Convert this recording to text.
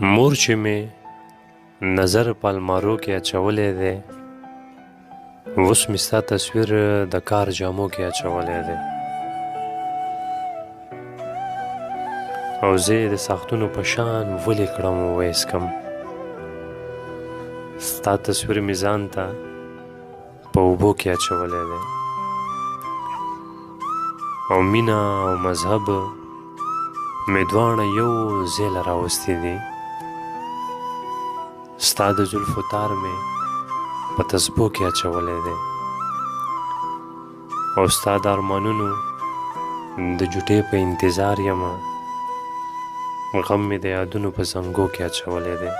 مور چې مې نظر په المارو کې اچولی دی، اوس مې ستا تصویر د کار جامو کې اچولی دی، او زه یې د ساختونو په شان ولې کړم وایسکم. ستا تصویر مې ځان ته په اوبو کې اچولی دی، او مینه او مذهب مې دواړه یو ځای له راوستي دي. ستا د زلفو تار مې په تسبو کې اچولی دی، او ستا د ارمانونو د جوټې په انتظار یمه، غم مې د یادونو په زنګو کې اچولی دی.